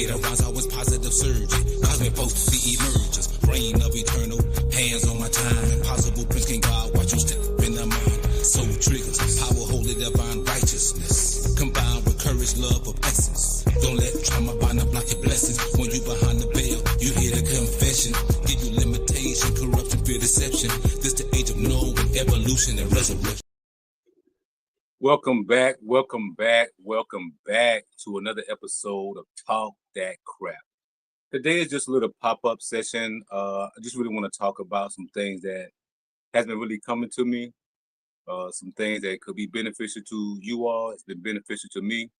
Way to rise, I was positive surgeon. Cosmic folks, the emergence. Reign of eternal, hands on my time. Impossible prince, King God, watch you step in the mind. Soul triggers, power, holy, divine righteousness. Combined with courage, love of essence. Don't let trauma bind and block your blessings. When you behind the veil, you hear the confession. Give you limitation, corruption, fear, deception. This the age of knowing, evolution, and resurrection. Welcome back to another episode of Talk That Crap. Today is just a little pop-up session. I just really want to talk about some things that has been really coming to me. Some things that could be beneficial to you all. It's been beneficial to me.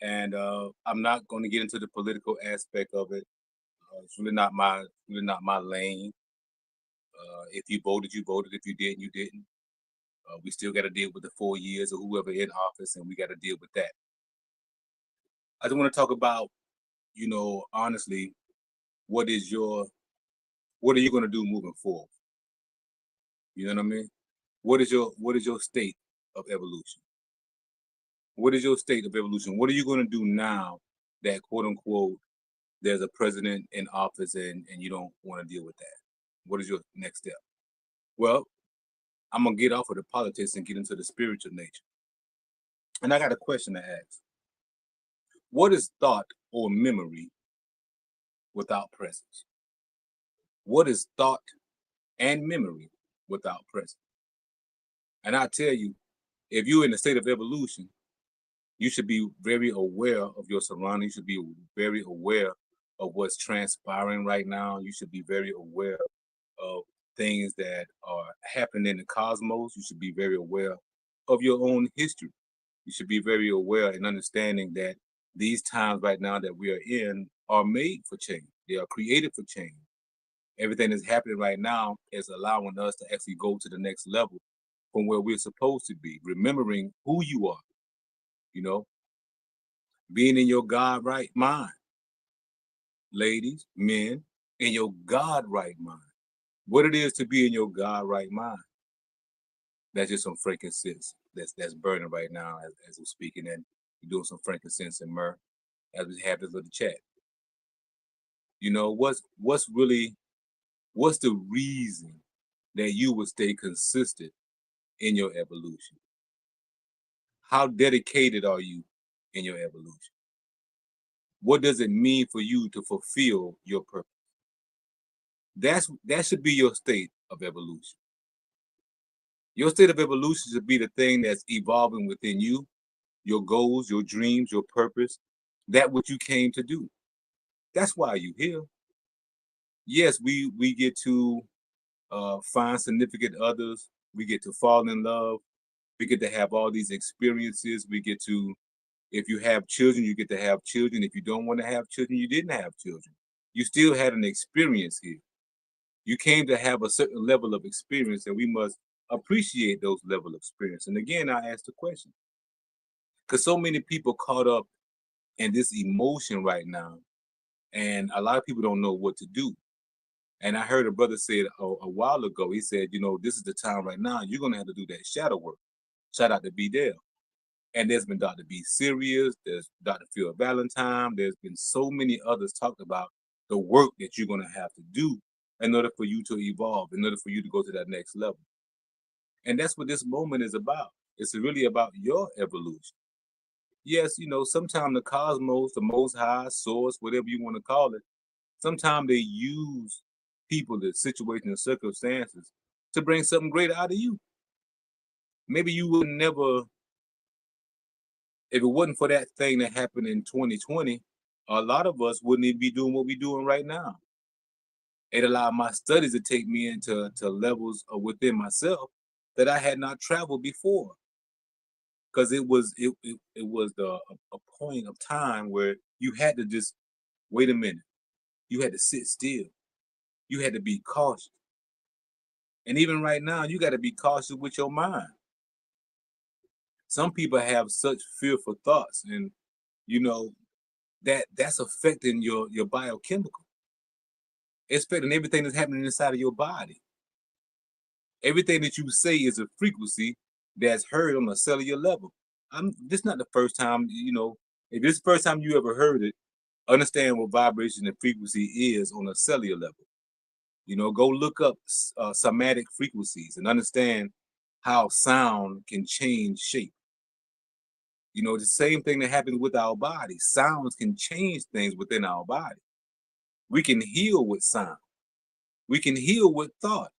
And I'm not going to get into the political aspect of it. It's really not my lane. If you voted, you voted. If you didn't, you didn't. We still got to deal with the 4 years of whoever in office, and we got to deal with that. I just want to talk about, honestly, what are you going to do moving forward? You know what I mean? What is your state of evolution? What is your state of evolution? What are you going to do now that, quote unquote, there's a president in office and you don't want to deal with that? What is your next step? Well, I'm going to get off of the politics and get into the spiritual nature. And I got a question to ask. What is thought or memory without presence? What is thought and memory without presence? And I tell you, if you're in a state of evolution, you should be very aware of your surroundings. You should be very aware of what's transpiring right now. You should be very aware of things that are happening in the cosmos. You should be very aware of your own history. You should be very aware and understanding that these times right now that we are in are made for change. They are created for change. Everything that's happening right now is allowing us to actually go to the next level from where we're supposed to be, remembering who you are, being in your God right mind. Ladies, men, in your God right mind. What it is to be in your God right mind. That's just some frankincense that's burning right now as we're speaking, and we're doing some frankincense and myrrh as we have this little chat. What's the reason that you would stay consistent in your evolution? How dedicated are you in your evolution? What does it mean for you to fulfill your purpose? That should be your state of evolution. Your state of evolution should be the thing that's evolving within you, your goals, your dreams, your purpose, that what you came to do. That's why you're here. Yes, we get to find significant others. We get to fall in love. We get to have all these experiences. We get to, if you have children, you get to have children. If you don't want to have children, you didn't have children. You still had an experience here. You came to have a certain level of experience, and we must appreciate those level of experience. And again, I ask the question, because so many people caught up in this emotion right now, and a lot of people don't know what to do. And I heard a brother say a while ago, he said, this is the time right now, you're going to have to do that shadow work. Shout out to B. Dale. And there's been Dr. B. Serious, there's Dr. Phil Valentine, there's been so many others talked about the work that you're going to have to do in order for you to evolve, in order for you to go to that next level. And that's what this moment is about. It's really about your evolution. Yes, sometimes the cosmos, the most high source, whatever you want to call it, sometimes they use people, the situation and circumstances to bring something greater out of you. Maybe you would never, if it wasn't for that thing that happened in 2020, a lot of us wouldn't even be doing what we're doing right now. It allowed my studies to take me into levels within myself that I had not traveled before. Because it was a point of time where you had to just wait a minute. You had to sit still. You had to be cautious. And even right now, you got to be cautious with your mind. Some people have such fearful thoughts, and that's affecting your biochemical. It's affecting everything that's happening inside of your body. Everything that you say is a frequency that's heard on a cellular level. This is not the first time, if this is the first time you ever heard it, Understand what vibration and frequency is on a cellular level. You know, go look up somatic frequencies and understand how sound can change shape. You know, the same thing that happens with our body. Sounds can change things within our body. We can heal with sound. We can heal with thought.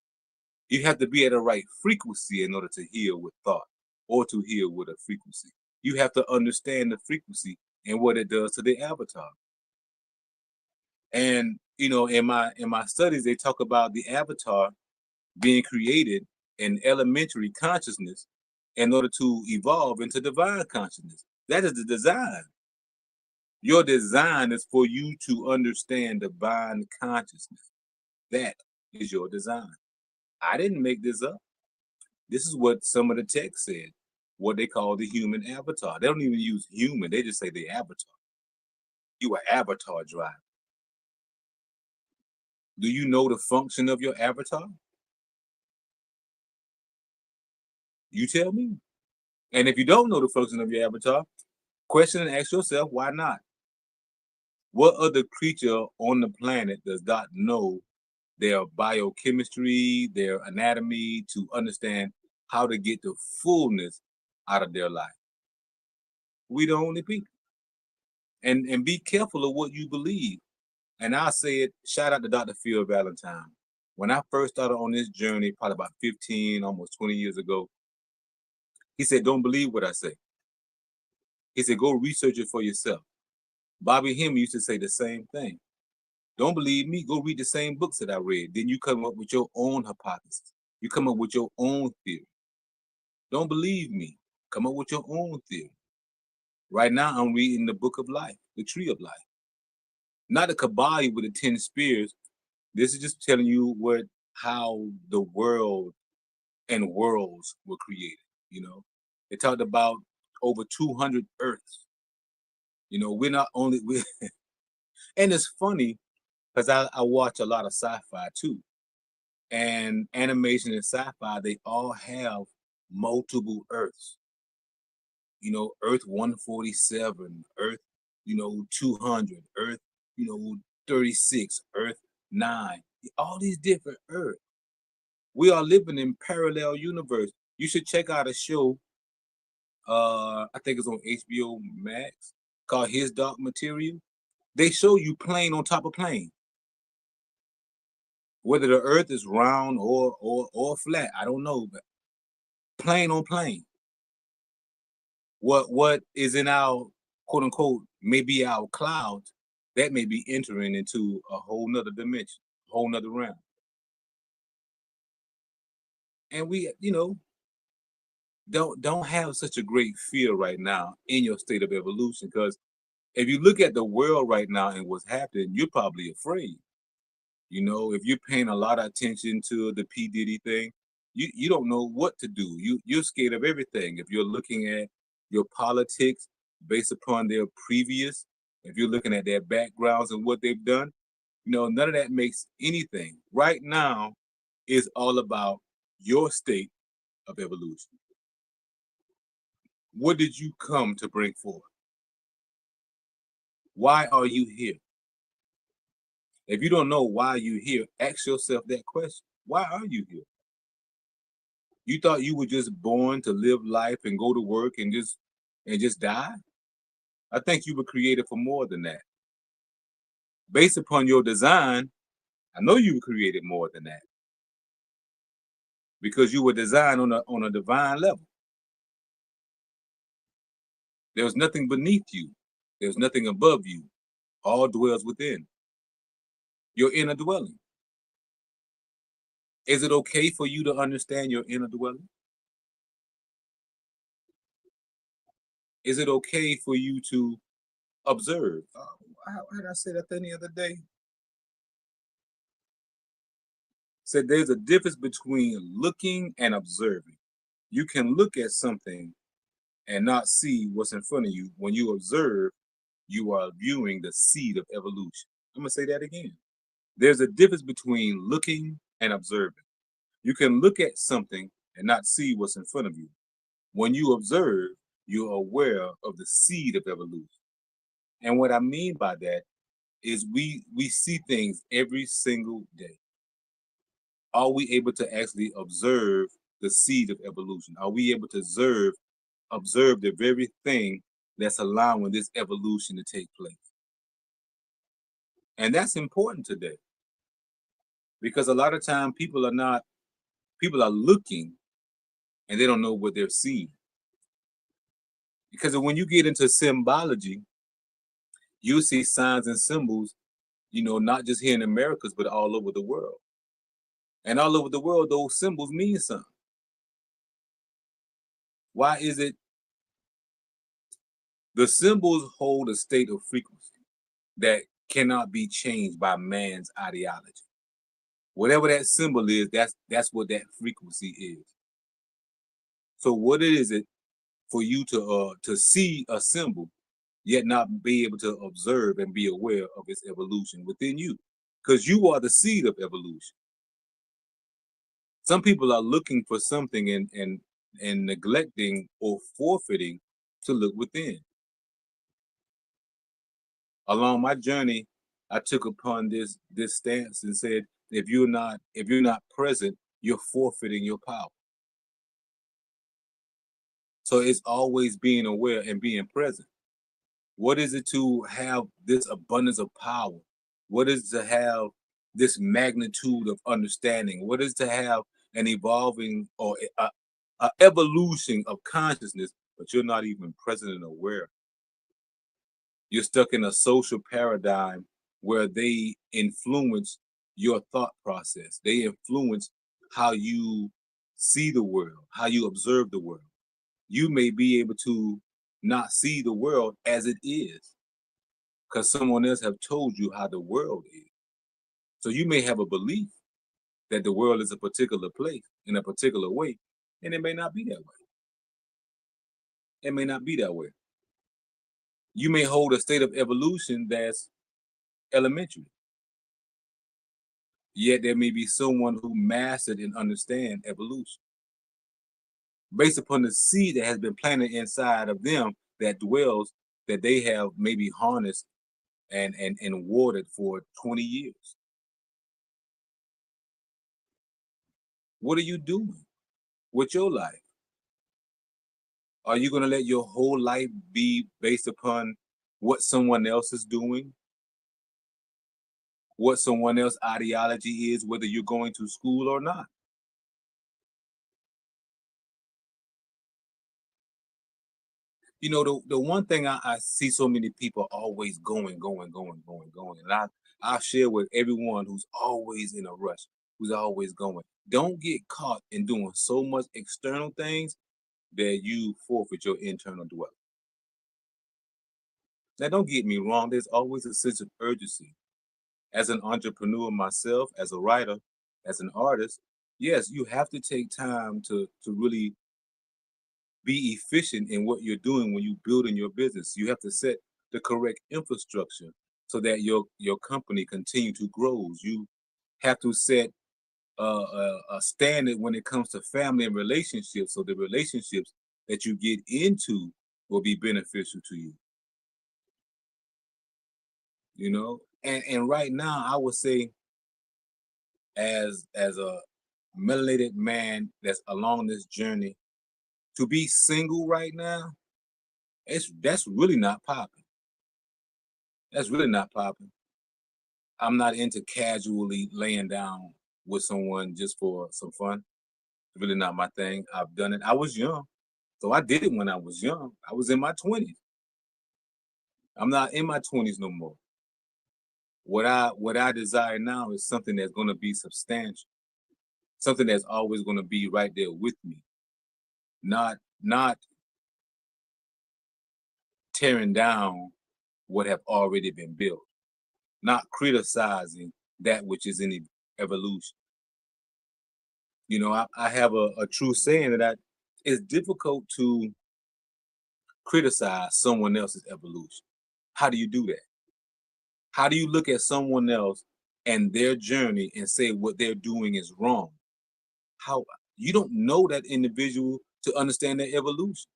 You have to be at the right frequency in order to heal with thought or to heal with a frequency. You have to understand the frequency and what it does to the avatar. And you know, in my studies, they talk about the avatar being created in elementary consciousness in order to evolve into divine consciousness. That is the design. Your design is for you to understand divine consciousness. That is your design. I didn't make this up. This is what some of the text said, what they call the human avatar. They don't even use human, they just say the avatar. You are avatar drive. Do you know the function of your avatar? You tell me. And if you don't know the function of your avatar, question and ask yourself, why not? What other creature on the planet does not know their biochemistry, their anatomy to understand how to get the fullness out of their life? We the only people. And be careful of what you believe. And I say it, shout out to Dr. Phil Valentine. When I first started on this journey, probably about 15, almost 20 years ago, he said, don't believe what I say. He said, go research it for yourself. Bobby Hemming used to say the same thing. Don't believe me, go read the same books that I read. Then you come up with your own hypothesis. You come up with your own theory. Don't believe me, come up with your own theory. Right now, I'm reading the Book of Life, the Tree of Life. Not the Kabbalah with the 10 spears. This is just telling you how the world and worlds were created. You know, they talked about over 200 Earths. You know, we're not only and it's funny because I watch a lot of sci-fi too, and animation and sci-fi, they all have multiple Earths. You know, Earth 147, Earth, 200, Earth, 36, Earth 9, all these different Earths. We are living in parallel universe. You should check out a show, I think it's on HBO Max, called His Dark Material. They show you plane on top of plane. Whether the earth is round or flat, I don't know, but plane on plane. What is in our quote unquote maybe our clouds, that may be entering into a whole nother dimension, a whole nother realm. And we, don't have such a great fear right now in your state of evolution, because if you look at the world right now and what's happening, you're probably afraid. You know, if you're paying a lot of attention to the P. Diddy thing, you don't know what to do. You're scared of everything. If you're looking at your politics based upon their previous, if you're looking at their backgrounds and what they've done, none of that makes anything. Right now is all about your state of evolution. What did you come to bring forth? Why are you here? If you don't know why you're here, ask yourself that question. Why are you here? You thought you were just born to live life and go to work and just die? I think you were created for more than that. Based upon your design, I know you were created more than that, because you were designed on a divine level. There's nothing beneath you. There's nothing above you. All dwells within your inner dwelling. Is it okay for you to understand your inner dwelling? Is it okay for you to observe? How did I say that thing the other day? Said there's a difference between looking and observing. You can look at something and not see what's in front of you. When you observe, you are viewing the seed of evolution. I'm gonna say that again. There's a difference between looking and observing. You can look at something and not see what's in front of you. When you observe, you're aware of the seed of evolution. And what I mean by that is we see things every single day. Are we able to actually observe the seed of evolution? Are we able to observe the very thing that's allowing this evolution to take place? And that's important today because a lot of time people are looking and they don't know what they're seeing. Because when you get into symbology, you see signs and symbols, not just here in Americas, but all over the world. And all over the world, those symbols mean something. Why is it? The symbols hold a state of frequency that cannot be changed by man's ideology. Whatever that symbol is, that's what that frequency is. So what is it for you to see a symbol, yet not be able to observe and be aware of its evolution within you? Because you are the seed of evolution. Some people are looking for something and neglecting or forfeiting to look within. Along my journey, I took upon this stance and said, if you're not present, you're forfeiting your power. So it's always being aware and being present. What is it to have this abundance of power? What is it to have this magnitude of understanding? What is it to have an evolving or a evolution of consciousness, but you're not even present and aware? You're stuck in a social paradigm where they influence your thought process. They influence how you see the world, how you observe the world. You may be able to not see the world as it is because someone else have told you how the world is. So you may have a belief that the world is a particular place in a particular way, and it may not be that way. It may not be that way. You may hold a state of evolution that's elementary. Yet there may be someone who mastered and understand evolution based upon the seed that has been planted inside of them that dwells, that they have maybe harnessed and watered for 20 years. What are you doing with your life? Are you going to let your whole life be based upon what someone else is doing? What someone else's ideology is, whether you're going to school or not? The one thing I see so many people always going, and I share with everyone who's always in a rush, who's always going. Don't get caught in doing so much external things that you forfeit your internal dwelling. Now, don't get me wrong. There's always a sense of urgency. As an entrepreneur myself, as a writer, as an artist, yes, you have to take time to really be efficient in what you're doing when you building your business. You have to set the correct infrastructure so that your company continue to grow. You have to set a standard when it comes to family and relationships, so the relationships that you get into will be beneficial to you. And right now, I would say, as a melanated man that's along this journey, to be single right now, that's really not popping. That's really not popping. I'm not into casually laying down with someone just for some fun. It's really not my thing. I've done it. I was young, so I did it when I was young. I was in my 20s. I'm not in my 20s no more. What I desire now is something that's going to be substantial, something that's always going to be right there with me, not tearing down what have already been built, not criticizing that which is in evolution. I have a true saying that it's difficult to criticize someone else's evolution. How do you do that? How do you look at someone else and their journey and say what they're doing is wrong? How you don't know that individual to understand their evolution.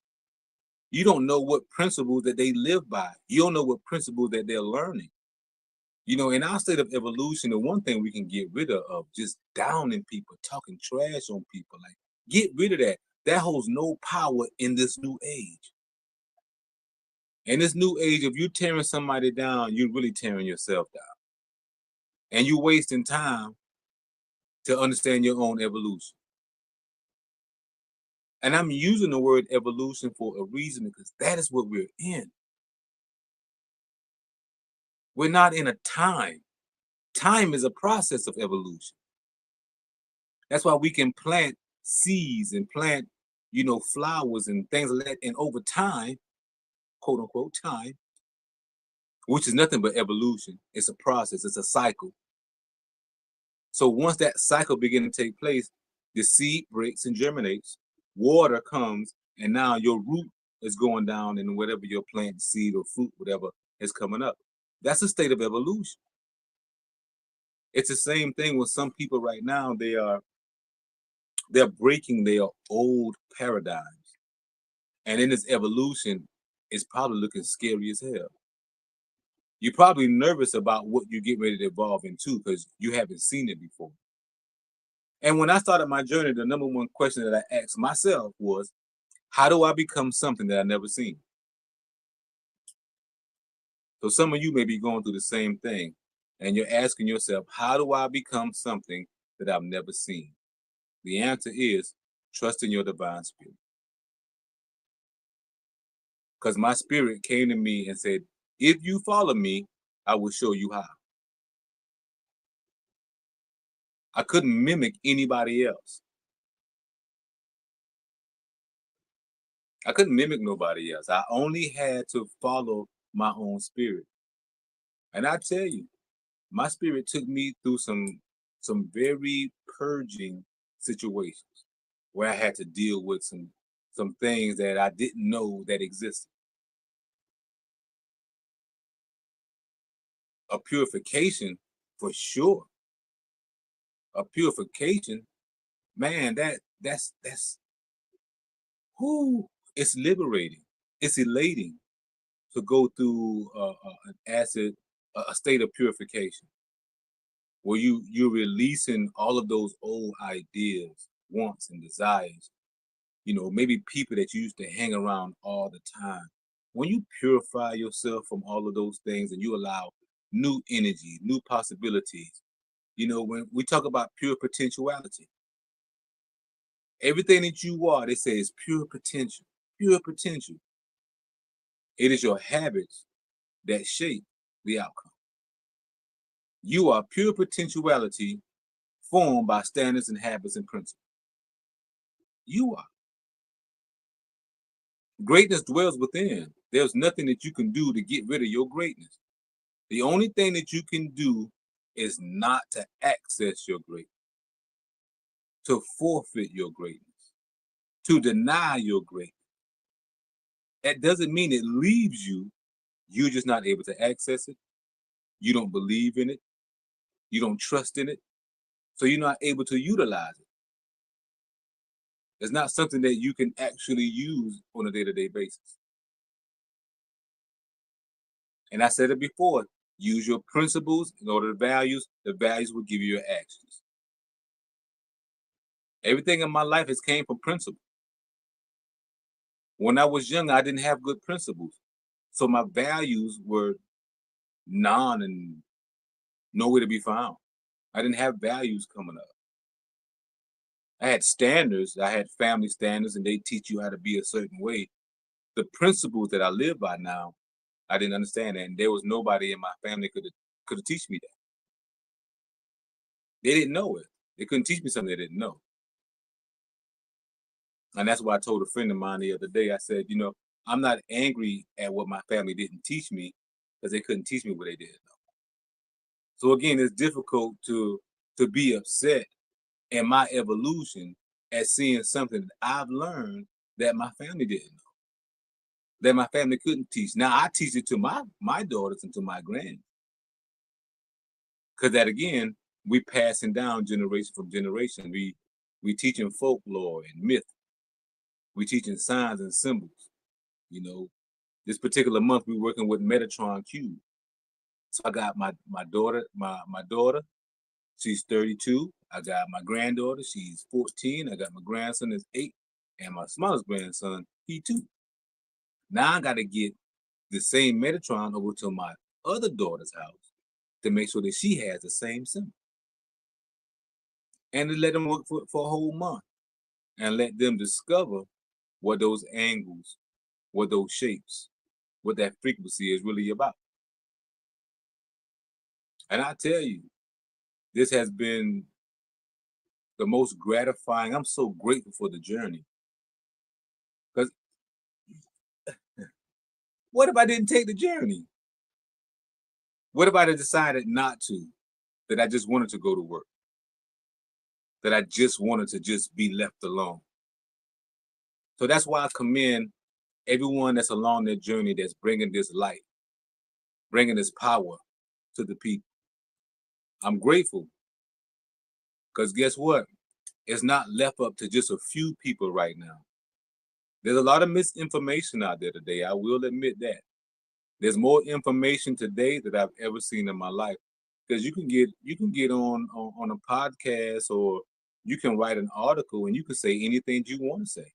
You don't know what principles that they live by. You don't know what principles that they're learning. You know, in our state of evolution, the one thing we can get rid of just downing people, talking trash on people, like get rid of that. That holds no power in this new age. In this new age, if you're tearing somebody down, you're really tearing yourself down. And you're wasting time to understand your own evolution. And I'm using the word evolution for a reason because that is what we're in. We're not in a time. Time is a process of evolution. That's why we can plant seeds and plant, flowers and things like that. And over time, quote unquote, time, which is nothing but evolution, it's a process, it's a cycle. So once that cycle begins to take place, the seed breaks and germinates, water comes, and now your root is going down in whatever you're planting, seed or fruit, whatever is coming up. That's a state of evolution. It's the same thing with some people right now. They're breaking their old paradigms. And in this evolution, it's probably looking scary as hell. You're probably nervous about what you get ready to evolve into because you haven't seen it before. And when I started my journey, the number one question that I asked myself was, how do I become something that I've never seen? So some of you may be going through the same thing, and you're asking yourself, how do I become something that I've never seen? The answer is trust in your divine spirit. Because my spirit came to me and said, if you follow me, I will show you how. I couldn't mimic anybody else. I couldn't mimic nobody else. I only had to follow my own spirit. And I tell you, my spirit took me through some very purging situations where I had to deal with some things that I didn't know that existed. A purification, for sure. A purification, man, that's who it's liberating. It's elating to go through a state of purification, where you're releasing all of those old ideas, wants, and desires. Maybe people that you used to hang around all the time. When you purify yourself from all of those things and you allow new energy, new possibilities, when we talk about pure potentiality, everything that you are, they say is pure potential, pure potential. It is your habits that shape the outcome. You are pure potentiality formed by standards and habits and principles. You are. Greatness dwells within. There's nothing that you can do to get rid of your greatness. The only thing that you can do is not to access your greatness, to forfeit your greatness, to deny your greatness. That doesn't mean it leaves you. You're just not able to access it. You don't believe in it. You don't trust in it. So you're not able to utilize it. It's not something that you can actually use on a day-to-day basis. And I said it before, use your principles in order to values. The values will give you your actions. Everything in my life has came from principle. When I was young, I didn't have good principles. So my values were and nowhere to be found. I didn't have values coming up. I had standards. I had family standards, and they teach you how to be a certain way. The principles that I live by now, I didn't understand that, and there was nobody in my family could have teach me that. They didn't know it. They couldn't teach me something they didn't know. And that's why I told a friend of mine the other day, I said, I'm not angry at what my family didn't teach me because they couldn't teach me what they didn't know. So again, it's difficult to be upset in my evolution at seeing something that I've learned that my family didn't know, that my family couldn't teach. Now I teach it to my daughters and to my grands. Because that again, we passing down generation from generation. We teaching folklore and myth. We teaching signs and symbols. This particular month we're working with Metatron Cube. So I got my daughter, my daughter, she's 32. I got my granddaughter, she's 14. I got my grandson is 8, and my smallest grandson, he 2. Now I got to get the same Metatron over to my other daughter's house to make sure that she has the same symbol, and to let them work for a whole month and let them discover what those angles, what those shapes, what that frequency is really about. And I tell you, this has been the most gratifying. I'm so grateful for the journey. Because what if I didn't take the journey? What if I had decided not to? That I just wanted to go to work? That I just wanted to just be left alone? So that's why I commend everyone that's along their journey that's bringing this light, bringing this power to the people. I'm grateful because guess what? It's not left up to just a few people right now. There's a lot of misinformation out there today. I will admit that. There's more information today that I've ever seen in my life. Because you can get on a podcast, or you can write an article and you can say anything you want to say.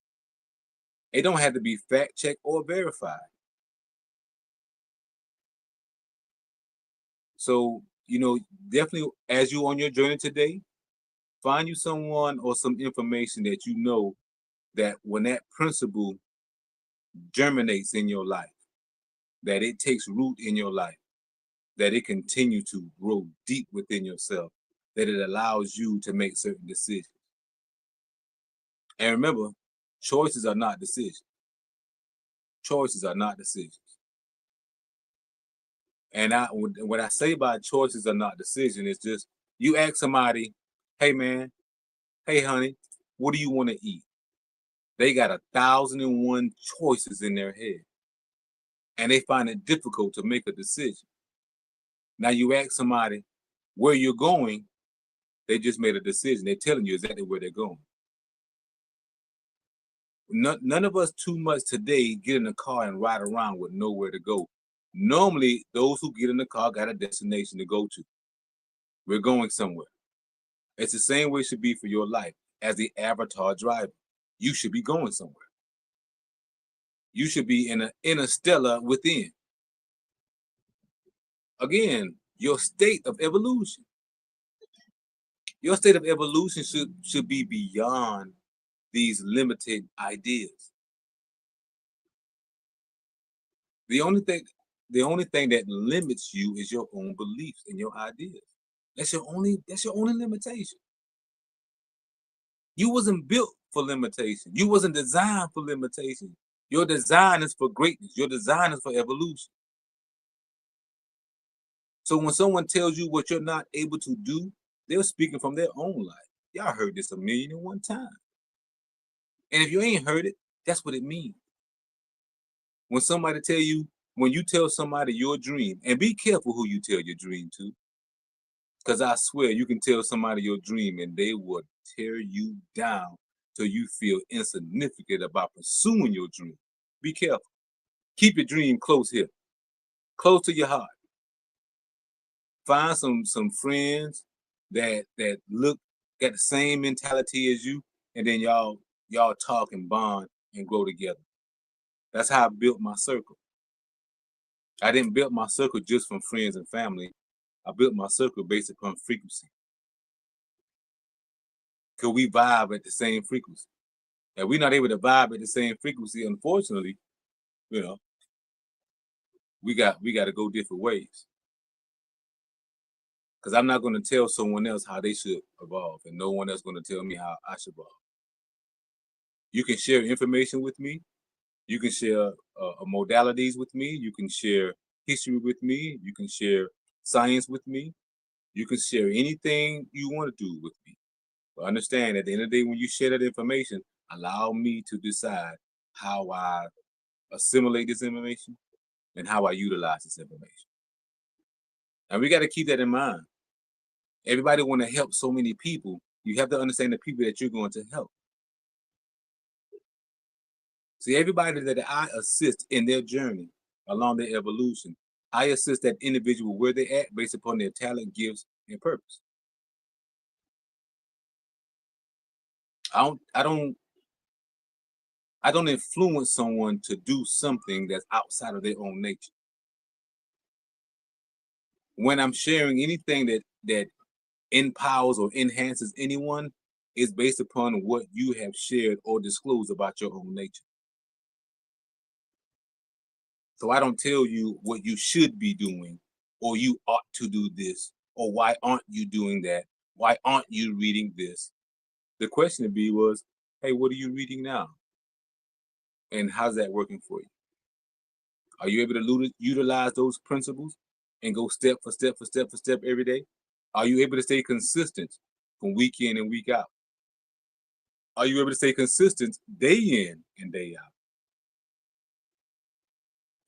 It don't have to be fact checked or verified. So, definitely as you on your journey today, find you someone or some information that you know that when that principle germinates in your life, that it takes root in your life, that it continue to grow deep within yourself, that it allows you to make certain decisions. And remember, choices are not decisions. Choices are not decisions. And what I say by choices are not decisions is just, you ask somebody, hey man, hey honey, what do you want to eat? They got 1,001 choices in their head, and they find it difficult to make a decision. Now you ask somebody where you're going, they just made a decision. They're telling you exactly where they're going. None of us too much today get in the car and ride around with nowhere to go. Normally, those who get in the car got a destination to go to. We're going somewhere. It's the same way it should be for your life. As the avatar driver, you should be going somewhere. You should be in an interstellar within. Again, your state of evolution. Your state of evolution should be beyond these limited ideas. The only thing that limits you is your own beliefs and your ideas. That's your only limitation. You wasn't built for limitation. You wasn't designed for limitation. Your design is for greatness. Your design is for evolution. So when someone tells you what you're not able to do, they're speaking from their own life. Y'all heard this 1,000,001 times. And if you ain't heard it, that's what it means. When you tell somebody your dream, and be careful who you tell your dream to, because I swear you can tell somebody your dream and they will tear you down till you feel insignificant about pursuing your dream. Be careful. Keep your dream close here, close to your heart. Find some friends that got the same mentality as you, and then y'all talk and bond and grow together. That's how I built my circle. I didn't build my circle just from friends and family. I built my circle based upon frequency. Because we vibe at the same frequency. If we're not able to vibe at the same frequency, unfortunately, we got to go different ways. Because I'm not going to tell someone else how they should evolve, and no one else going to tell me how I should evolve. You can share information with me. You can share modalities with me. You can share history with me. You can share science with me. You can share anything you want to do with me. But understand, at the end of the day, when you share that information, allow me to decide how I assimilate this information and how I utilize this information. And we got to keep that in mind. Everybody want to help so many people. You have to understand the people that you're going to help. See, everybody that I assist in their journey along their evolution, I assist that individual where they're at based upon their talent, gifts, and purpose. I don't I don't influence someone to do something that's outside of their own nature. When I'm sharing anything that empowers or enhances anyone, is based upon what you have shared or disclosed about your own nature. So I don't tell you what you should be doing, or you ought to do this, or why aren't you doing that? Why aren't you reading this? The question to be was, hey, what are you reading now? And how's that working for you? Are you able to utilize those principles and go step for step for step for step every day? Are you able to stay consistent from week in and week out? Are you able to stay consistent day in and day out?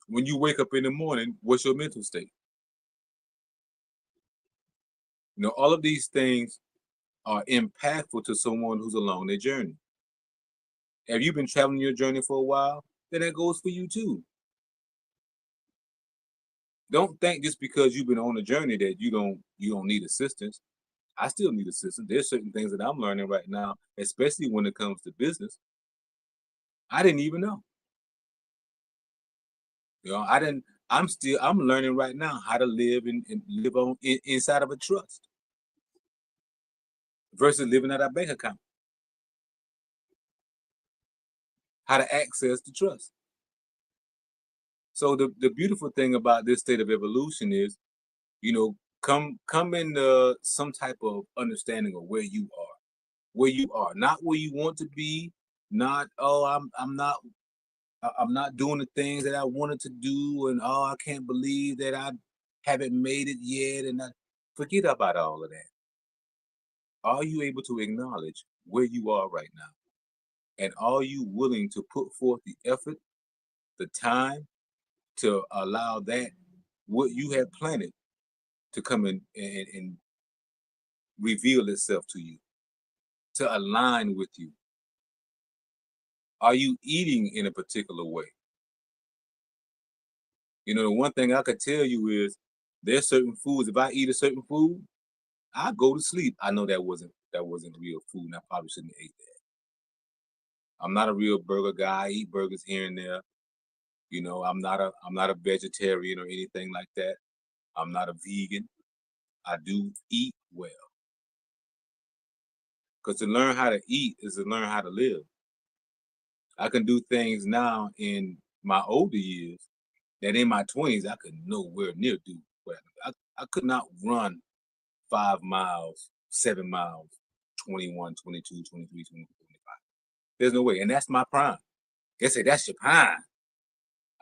When you wake up in the morning, what's your mental state? You know, all of these things are impactful to someone who's along their journey. Have you been traveling your journey for a while? Then that goes for you too. Don't think just because you've been on a journey that you don't need assistance. I still need assistance. There's certain things that I'm learning right now, especially when it comes to business. I didn't even know. You know, I didn't. I'm learning right now how to live and live inside of a trust versus living out a bank account. How to access the trust. So the beautiful thing about this state of evolution is, you know, come in some type of understanding of where you are, not where you want to be, not oh I'm not doing the things that I wanted to do, and oh I can't believe that I haven't made it yet, and forget about all of that. Are you able to acknowledge where you are right now, and are you willing to put forth the effort, the time to allow that what you have planted to come in and reveal itself to you, to align with you? Are you eating in a particular way? You know, the one thing I could tell you is there's certain foods. If I eat a certain food, I go to sleep. I know that wasn't real food, and I probably shouldn't have ate that. I'm not a real burger guy. I eat burgers here and there. You know, I'm not a vegetarian or anything like that. I'm not a vegan. I do eat well. Because to learn how to eat is to learn how to live. I can do things now in my older years that in my 20s I could nowhere near do. But I could not run 5 miles, 7 miles, 21, 22, 23, 24, 25. There's no way. And that's my prime. They say that's your prime.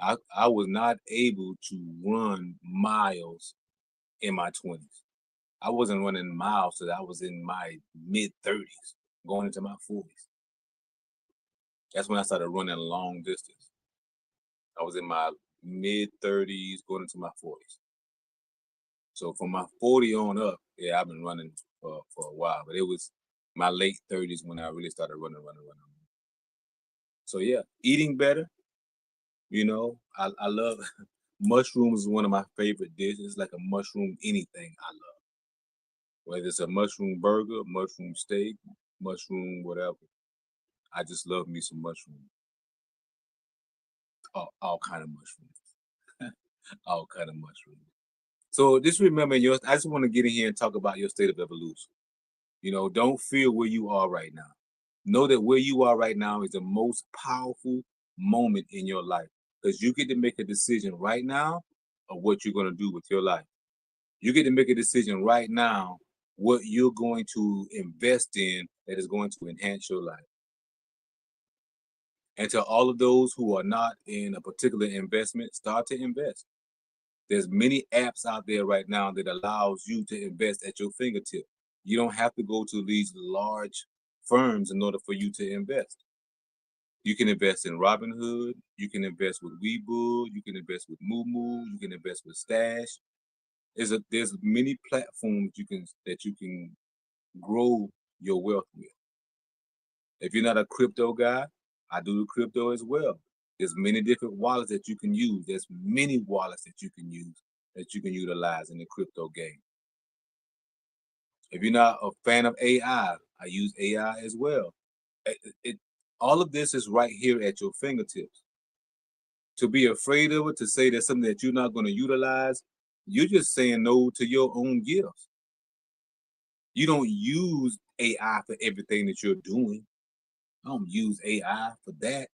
I was not able to run miles in my 20s. I wasn't running miles till I was in my mid 30s, going into my 40s. That's when I started running long distance. I was in my mid 30s, going into my 40s. So from my 40 on up, yeah, I've been running for a while, but it was my late 30s when I really started running. So yeah, eating better. You know, I love mushrooms is one of my favorite dishes. Like a mushroom anything I love. Whether it's a mushroom burger, mushroom steak, mushroom whatever. I just love me some mushrooms. All kind of mushrooms. All kind of mushrooms. So just remember I just want to get in here and talk about your state of evolution. You know, don't fear where you are right now. Know that where you are right now is the most powerful moment in your life because you get to make a decision right now of what you're going to do with your life. You get to make a decision right now what you're going to invest in that is going to enhance your life. And to all of those who are not in a particular investment, start to invest. There's many apps out there right now that allows you to invest at your fingertip. You don't have to go to these large firms in order for you to invest. You can invest in Robinhood. You can invest with Webull. You can invest with Moomoo. You can invest with Stash. There's many platforms that you can grow your wealth with. If you're not a crypto guy, I do crypto as well. There's many different wallets that you can use. There's many wallets that you can use. that you can utilize in the crypto game. If you're not a fan of AI, I use AI as well. All of this is right here at your fingertips. To be afraid of it, to say there's something that you're not going to utilize, you're just saying no to your own gifts. You don't use AI for everything that you're doing. I don't use AI for that.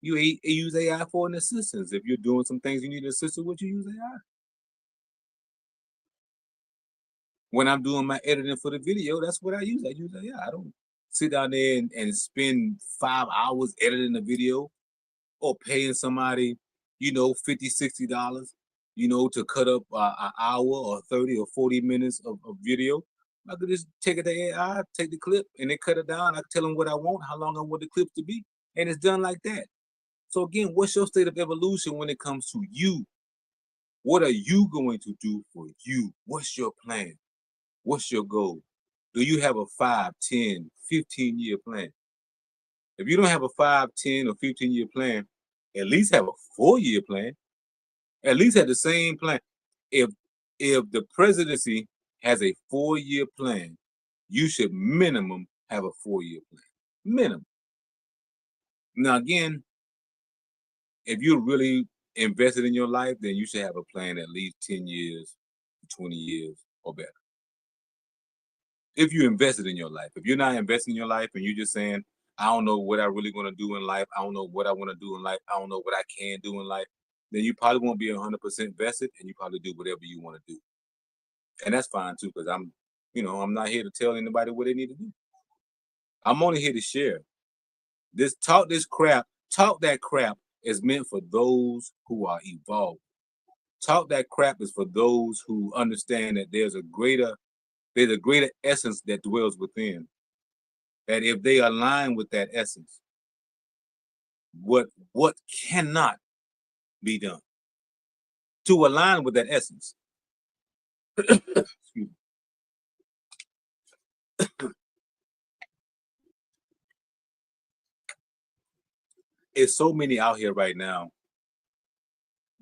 You use AI for an assistance. If you're doing some things you need assistance with, you use AI. When I'm doing my editing for the video, that's what I use. I use AI. I don't sit down there and spend 5 hours editing the video or paying somebody, $50, $60, to cut up an hour or 30 or 40 minutes of video. I could just take it to AI, take the clip, and then cut it down. I can tell them what I want, how long I want the clip to be, and it's done like that. So again, what's your state of evolution when it comes to you? What are you going to do for you? What's your plan? What's your goal? Do you have a 5, 10, 15-year plan? If you don't have a 5, 10, or 15-year plan, at least have a 4-year plan. At least have the same plan. If the presidency has a 4-year plan, you should minimum have a 4-year plan. Minimum. Now again, if you're really invested in your life, then you should have a plan at least 10 years, 20 years, or better. If you invested in your life. If you're not investing in your life and you're just saying, I don't know what I really want to do in life, I don't know what I want to do in life, I don't know what I can do in life, then you probably won't be 100% vested, and you probably do whatever you want to do. And that's fine too, because I'm not here to tell anybody what they need to do. I'm only here to share. Talk that crap is meant for those who are evolved. Talk that crap is for those who understand that there's a greater essence that dwells within. That if they align with that essence, what cannot be done? To align with that essence. Excuse me. There's so many out here right now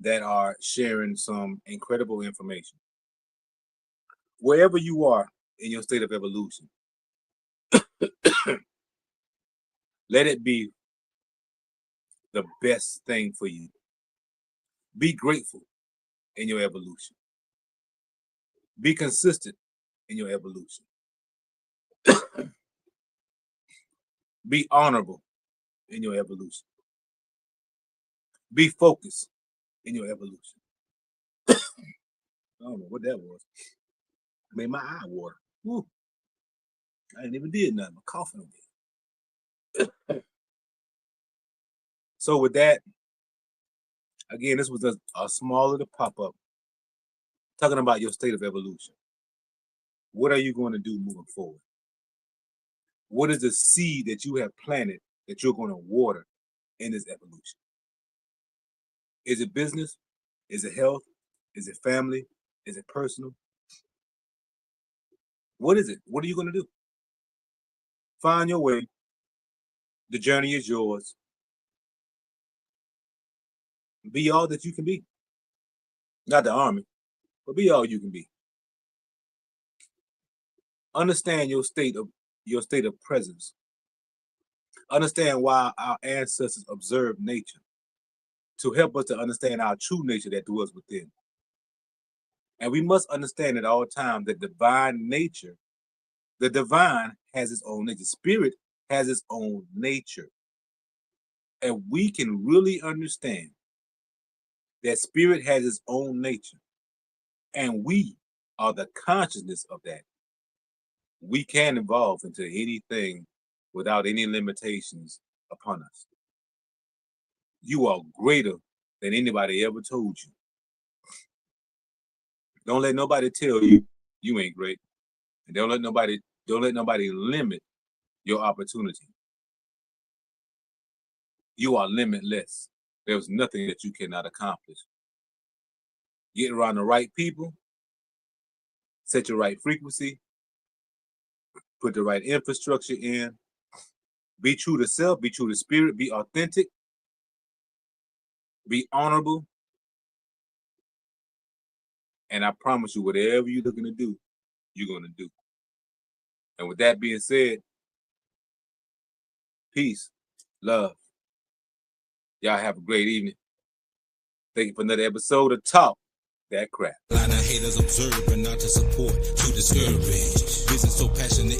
that are sharing some incredible information. Wherever you are in your state of evolution, let it be the best thing for you. Be grateful in your evolution. Be consistent in your evolution. Be honorable in your evolution. Be focused in your evolution. I don't know what that was. Made my eye water. Woo. I ain't even did nothing. I'm coughing again. So with that, again, this was a small little pop-up talking about your state of evolution. What are you going to do moving forward? What is the seed that you have planted that you're going to water in this evolution? Is it business? Is it health? Is it family? Is it personal? What is it? What are you going to do? Find your way. The journey is yours. Be all that you can be. Not the army, but be all you can be. Understand your state of presence. Understand why our ancestors observed nature to help us to understand our true nature that dwells within. And we must understand at all times that divine nature, the divine has its own nature. Spirit has its own nature. And we can really understand that spirit has its own nature. And we are the consciousness of that. We can evolve into anything without any limitations upon us. You are greater than anybody ever told you. Don't let nobody tell you you ain't great. And don't let nobody limit your opportunity. You are limitless. There's nothing that you cannot accomplish. Get around the right people, set your right frequency, put the right infrastructure in, be true to self, be true to spirit, be authentic, be honorable, And I promise you, whatever you're looking to do, you're going to do. And with that being said, peace, love. Y'all have a great evening. Thank you for another episode of Talk That Crap. Line of haters observe and not to support, to discourage. Vision so passionate.